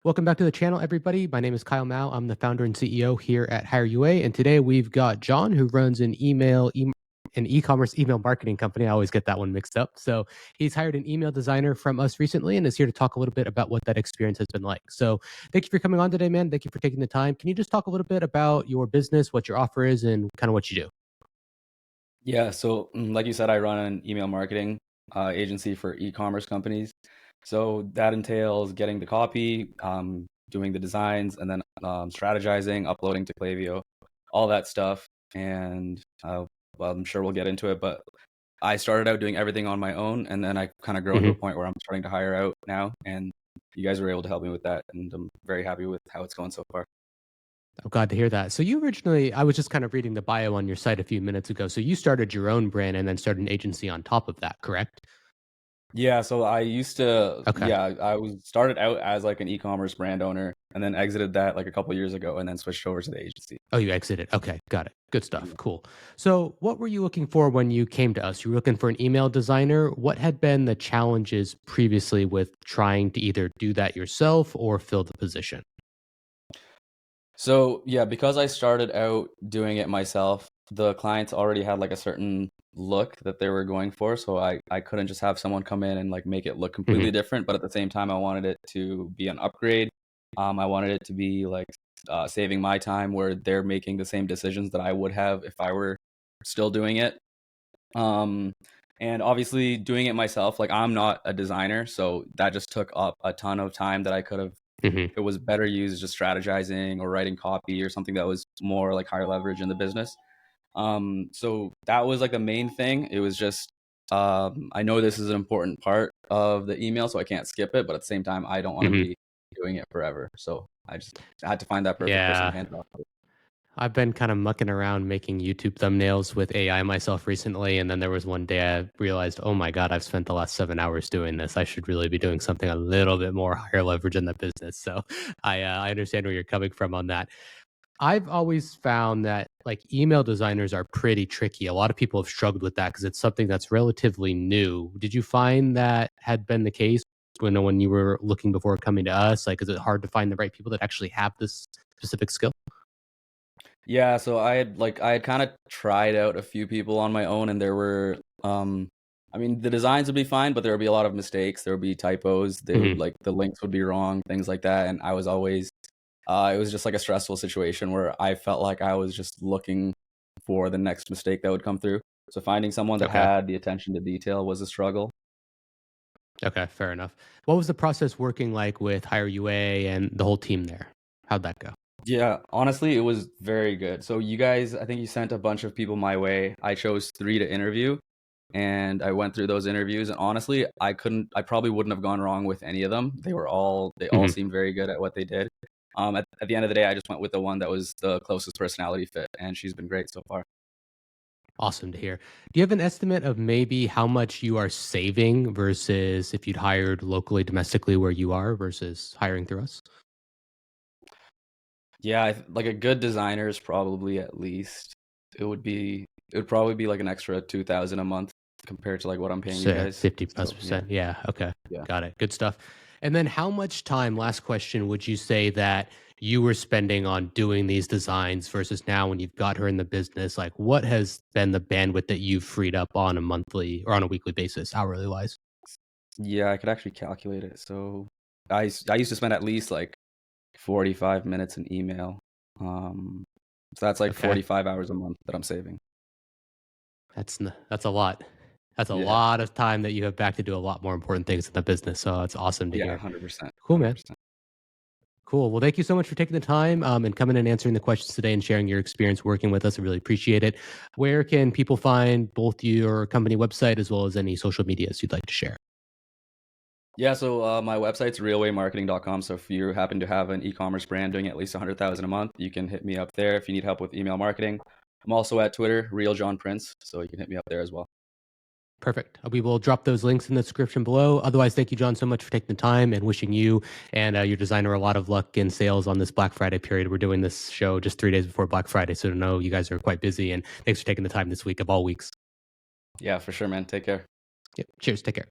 Welcome back to the channel, everybody. My name is Kyle Mao. I'm the founder and CEO here at HireUA, and today we've got John, who runs an an e-commerce email marketing company. I always get that one mixed up. So he's hired an email designer from us recently and is here to talk a little bit about what that experience has been like. So thank you for coming on today, man. Thank you for taking the time. Can you just talk a little bit about your business, what your offer is, and kind of what you do? Yeah, so like you said, I run an email marketing agency for e-commerce companies. So that entails getting the copy, doing the designs, and then strategizing, uploading to Klaviyo, all that stuff. And well, I'm sure we'll get into it, but I started out doing everything on my own, and then I kind of grown to a point where I'm starting to hire out now, and you guys were able to help me with that, and I'm very happy with how it's going so far. I'm glad to hear that. So you originally, I was just kind of reading the bio on your site a few minutes ago. So you started your own brand and then started an agency on top of that, correct? Yeah, so I used to, Okay. yeah, I was started out as like an e-commerce brand owner and then exited that like a couple years ago and then switched over to the agency. Oh, you exited. Okay, got it. Good Yeah. stuff. Cool. So, what were you looking for when you came to us? You were looking for an email designer. What had been the challenges previously with trying to either do that yourself or fill the position? So yeah, because I started out doing it myself, the clients already had like a certain look that they were going for. So I couldn't just have someone come in and like make it look Hmm. completely different. But at the same time, I wanted it to be an upgrade. I wanted it to be like saving my time where they're making the same decisions that I would have if I were still doing it. Um, and obviously doing it myself, like I'm not a designer, so that just took up a ton of time that I could have. Hmm. It was better used just strategizing or writing copy or something that was more like higher leverage in the business. So that was like the main thing. It was just I know this is an important part of the email, so I can't skip it, but at the same time, I don't want to Hmm. be doing it forever. So I just had to find that perfect person to Yeah. hand it off to. I've been kind of mucking around making YouTube thumbnails with AI myself recently. And then there was one day I realized, oh my God, I've spent the last 7 hours doing this. I should really be doing something a little bit more higher leverage in the business. So I understand where you're coming from on that. I've always found that like email designers are pretty tricky. A lot of people have struggled with that because it's something that's relatively new. Did you find that had been the case when you were looking before coming to us? Like, is it hard to find the right people that actually have this specific skill? Yeah, so I had kind of tried out a few people on my own and there were I mean the designs would be fine, but there would be a lot of mistakes, there would be typos, there would Hmm. like the links would be wrong, things like that, and I was always it was just like a stressful situation where I felt like I was just looking for the next mistake that would come through. So finding someone that Okay. had the attention to detail was a struggle. Okay. Fair enough. What was the process working like with HireUA and the whole team there? How'd that go? Yeah, honestly, it was very good. So you guys, I think you sent a bunch of people my way. I chose three to interview, and I went through those interviews. And honestly, I probably wouldn't have gone wrong with any of them. They all Hmm. seemed very good at what they did. At the end of the day, I just went with the one that was the closest personality fit, and she's been great so far. Awesome to hear. Do you have an estimate of maybe how much you are saving versus if you'd hired locally, domestically where you are versus hiring through us? Yeah, like a good designer is probably at least it would probably be like an extra 2,000 a month compared to like what I'm paying you Say guys. 50 plus So yeah, percent. Yeah. Okay. yeah. Got it. Good stuff. And then how much time, last question, would you say that you were spending on doing these designs versus now when you've got her in the business? Like what has been the bandwidth that you've freed up on a monthly or on a weekly basis, hourly wise? Yeah, I could actually calculate it. So I used to spend at least like 45 minutes in email. Um, so that's like Okay. 45 hours a month that I'm saving. That's a lot. That's a Yeah. lot of time that you have back to do a lot more important things in the business. So it's awesome to Yeah, hear. 100%. Cool, man. 100%. Cool. Well, thank you so much for taking the time and coming and answering the questions today and sharing your experience working with us. I really appreciate it. Where can people find both your company website as well as any social medias you'd like to share? Yeah, so my website's realwaymarketing.com. So if you happen to have an e-commerce brand doing at least 100,000 a month, you can hit me up there if you need help with email marketing. I'm also at Twitter, Real John Prince, so you can hit me up there as well. Perfect. We will drop those links in the description below. Otherwise, thank you, John, so much for taking the time and wishing you and your designer a lot of luck in sales on this Black Friday period. We're doing this show just 3 days before Black Friday, so to know you guys are quite busy. And thanks for taking the time this week of all weeks. Yeah, for sure, man. Take care. Yep. Cheers. Take care.